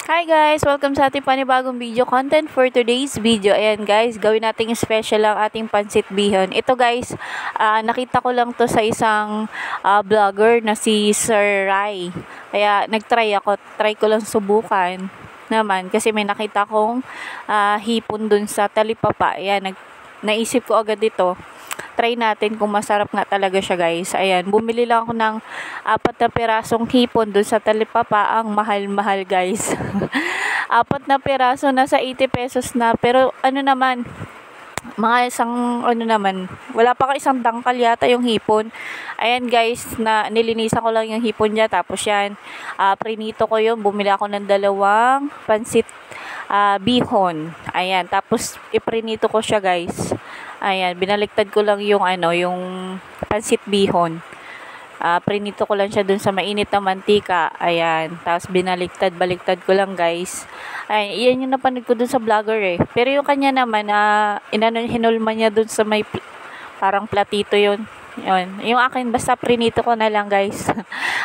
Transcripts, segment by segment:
Hi guys! Welcome sa ating panibagong video content for today's video. Ayan guys, gawin nating special ang ating pansit bihon. Ito guys, nakita ko lang to sa isang vlogger na si Sir Rai. Kaya nagtry ako, try ko lang subukan naman kasi may nakita kong hipon dun sa talipapa. Ayan, naisip ko agad ito. Try natin kung masarap nga talaga siya guys. Ayan, bumili lang ako ng 4 na pirasong hipon dun sa talipapa. Ang mahal-mahal guys. 4 na piraso, nasa 80 pesos na. Pero ano naman, mga isang ano naman, wala pa ka isang dangkal yata yung hipon. Ayan guys, na nilinisan ko lang yung hipon niya. Tapos yan, prinito ko yun. Bumili ako ng 2 pansit bihon. Ayan, tapos iprinito ko siya guys. Ayan, binaliktad ko lang yung yung pansit bihon. Prinito ko lang siya dun sa mainit na mantika. Ayan, tapos baliktad ko lang guys. Ayan, iyan yung napanood ko dun sa vlogger eh. Pero yung kanya naman, hinulma niya dun sa may parang platito yun. Yun. Yung akin, basta prinito ko na lang guys.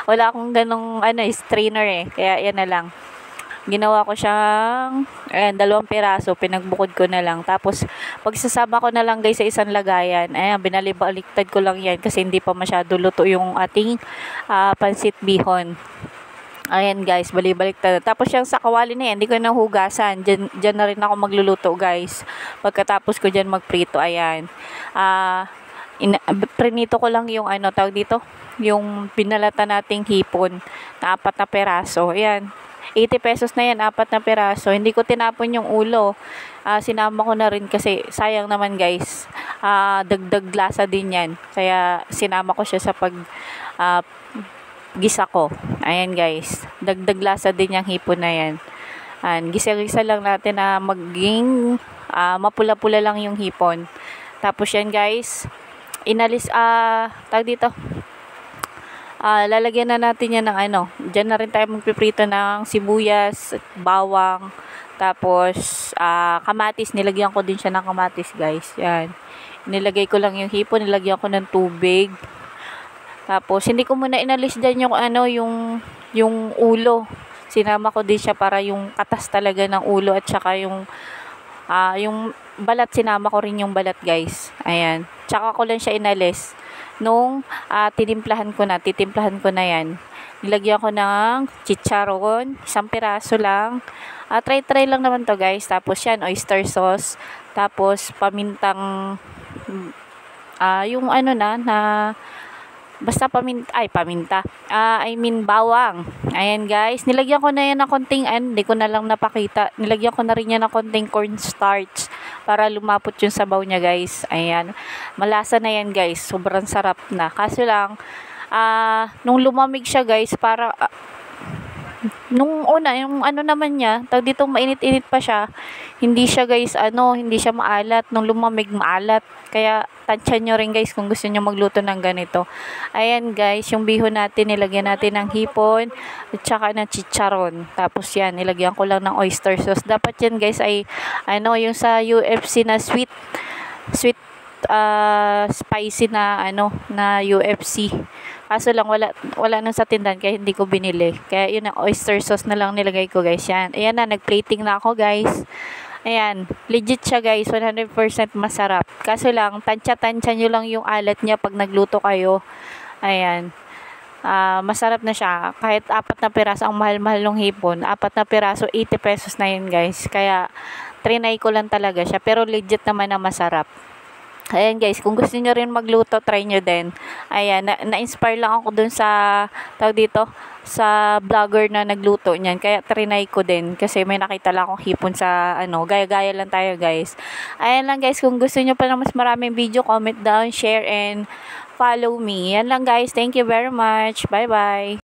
Wala akong ganong strainer eh. Kaya yan na lang. Ginawa ko siyang 2 piraso, pinagbukod ko na lang. Tapos pagsasama ko na lang guys sa isang lagayan. Ayan, binalibaliktad ko lang yan kasi hindi pa masyado luto yung ating pansit bihon. Ayan guys, balibaliktad. Tapos yung sa kawali na yan, hindi ko na hugasan. Diyan na rin ako magluluto guys. Pagkatapos ko dyan magprito, ayan. Prinito ko lang yung tawag dito, yung pinalata nating hipon na 4 na peraso. Ayan. 80 pesos na yan, 4 na piraso. Hindi ko tinapon yung ulo. Sinama ko na rin kasi sayang naman guys. Dagdag lasa din yan. Kaya sinama ko siya sa gisa ko. Ayan guys. Dagdag lasa din yung hipon na yan. Gisa-gisa lang natin na maging mapula-pula lang yung hipon. Tapos yan guys. Tawag dito. Lalagyan na natin yan ng dyan na rin tayo magpiprito ng sibuyas, bawang, tapos kamatis. Nilagyan ko din siya ng kamatis guys. Yan. Nilagay ko lang yung hipon, nilagyan ko ng tubig. Tapos hindi ko muna inalis dyan yung ulo. Sinama ko din siya para yung katas talaga ng ulo at saka yung balat, sinama ko rin yung balat guys. Ayan. Tsaka ko lang siya inalis nung titimplahan ko na yan. Nilagyan ko ng chicharon, 1 piraso lang. Try lang naman to guys. Tapos yan, oyster sauce. Tapos pamintang, basta paminta. Bawang. Ayan guys. Nilagyan ko na yan ng konting, hindi ko na lang napakita. Nilagyan ko na rin yan ng konting cornstarch para lumapot yung sabaw niya guys. Ayan. Malasa na yan guys. Sobrang sarap na. Kaso lang, nung lumamig siya guys, para, nung una, yung naman niya, tawag dito mainit-init pa siya, hindi siya guys, hindi siya maalat. Nung lumamig, maalat. Kaya, tansyan nyo rin guys kung gusto nyo magluto ng ganito. Ayan guys, yung bihon natin, nilagyan natin ng hipon, at saka ng chicharon. Tapos yan, nilagyan ko lang ng oyster sauce. Dapat yan guys ay, yung sa UFC na sweet, spicy na na UFC. Kaso lang wala nang sa tindahan kaya hindi ko binili. Kaya yun, ang oyster sauce na lang nilagay ko guys. Yan. Ayan na, nagplating na ako guys. Ayan, legit siya guys, 100% masarap. Kaso lang, tansya nyo lang yung alat niya pag nagluto kayo. Ayan. Masarap na siya. Kahit 4 na piraso, ang mahal-mahal ng hipon. 4 na piraso, 80 pesos na yun guys. Kaya, trinay ko lang talaga siya. Pero legit naman na masarap. Ayan guys, kung gusto niyo rin magluto, try nyo din. Ayan, na-inspire lang ako dun sa, tawag dito, sa vlogger na nagluto niyan. Kaya trinay ko din kasi may nakita lang akong hipon sa gaya-gaya lang tayo guys. Ayan lang guys, kung gusto niyo pa ng mas maraming video, comment down, share, and follow me. Yan lang guys, thank you very much. Bye-bye.